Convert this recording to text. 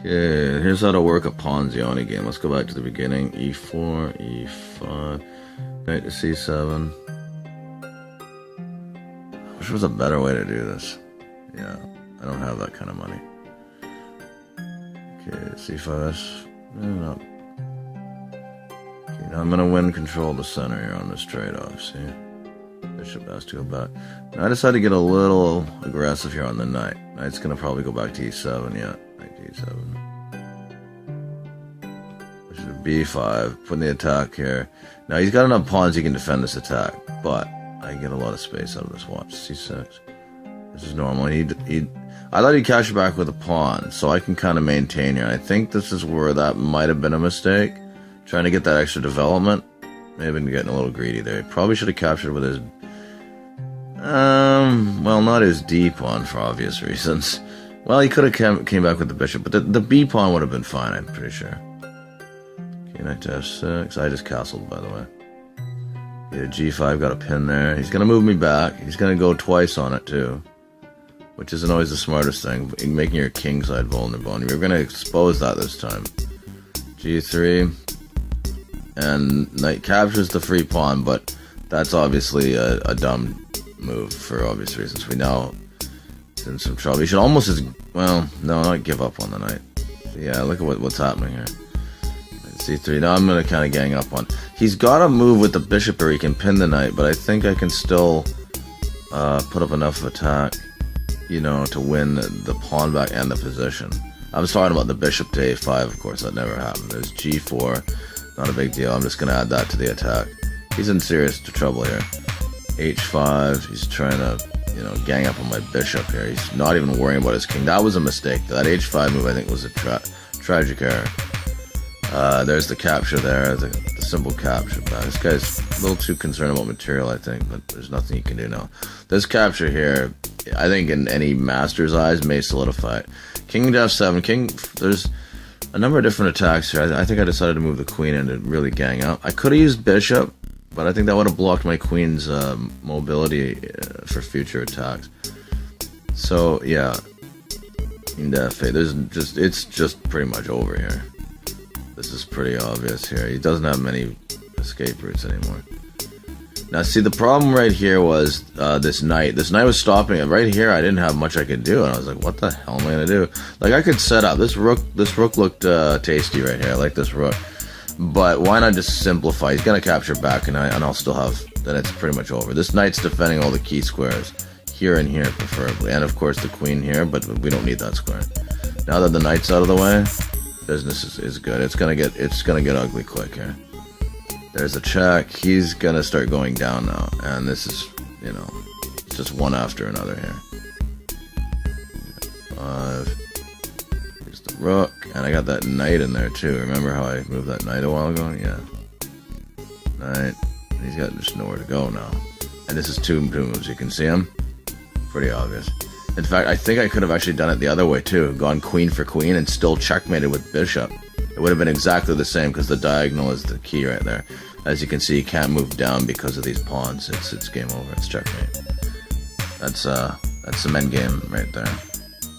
Okay, here's how to work a Ponziani game. Let's go back to the beginning. E4, E5, knight to C7. I wish there was a better way to do this. Yeah, I don't have that kind of money. Okay, C5S. No. Okay, now I'm gonna win control of the center here on this trade-off, see? Bishop has to go back. Now I decided to get a little aggressive here on the knight. Knight's gonna probably go back to E7, yeah. Knight to E7. Bishop to B5, putting the attack here. Now he's got enough pawns he can defend this attack, but I get a lot of space out of this. Watch, C6. This is normal. I thought he'd capture back with a pawn, so I can kind of maintain here. I think this is where that might have been a mistake. Trying to get that extra development. May have been getting a little greedy there. He probably should have captured with his... well, not his D pawn for obvious reasons. Well, he could have came back with the bishop, but the B pawn would have been fine, I'm pretty sure. Okay, knight to F6. I just castled, by the way. Yeah, G5 got a pin there. He's gonna move me back. He's gonna go twice on it too, which isn't always the smartest thing, making your king side vulnerable. And we're gonna expose that this time. G3, and knight captures the free pawn, but that's obviously a dumb move for obvious reasons. We now in some trouble. You should almost just, well, no, not give up on the knight. Yeah, look at what's happening here. C3. Now I'm gonna kind of gang up on. He's got a move with the bishop where he can pin the knight, but I think I can still put up enough attack, you know, to win the pawn back and the position. I was talking about the bishop to A5, of course. That never happened. There's G4. Not a big deal. I'm just gonna add that to the attack. He's in serious trouble here. H5. He's trying to, you know, gang up on my bishop here. He's not even worrying about his king. That was a mistake. That H5 move, I think, was a tragic error. There's the capture there, the simple capture. But this guy's a little too concerned about material, I think, but there's nothing he can do now. This capture here, I think in any master's eyes, may solidify it. King to F7. There's a number of different attacks here. I think I decided to move the queen in to really gang up. I could have used bishop, but I think that would have blocked my queen's mobility for future attacks. So, yeah. King to F8. It's just pretty much over here. This is pretty obvious here. He doesn't have many escape routes anymore. Now, see, the problem right here was this knight. This knight was stopping it. Right here, I didn't have much I could do, and I was like, what the hell am I going to do? Like, I could set up. This rook looked tasty right here. I like this rook. But why not just simplify? He's going to capture back, and I'll still have... Then it's pretty much over. This knight's defending all the key squares. Here and here, preferably. And, of course, the queen here, but we don't need that square. Now that the knight's out of the way... Business is good. It's gonna get ugly quick here. There's a check. He's gonna start going down now, and this is, you know, it's just one after another here. 5. Here's the rook, and I got that knight in there too. Remember how I moved that knight a while ago? Yeah. Knight. He's got just nowhere to go now, and this is two moves. You can see him. Pretty obvious. In fact, I think I could have actually done it the other way too, gone queen for queen and still checkmated with bishop. It would have been exactly the same because the diagonal is the key right there. As you can see, you can't move down because of these pawns. It's game over. It's checkmate. That's some endgame right there.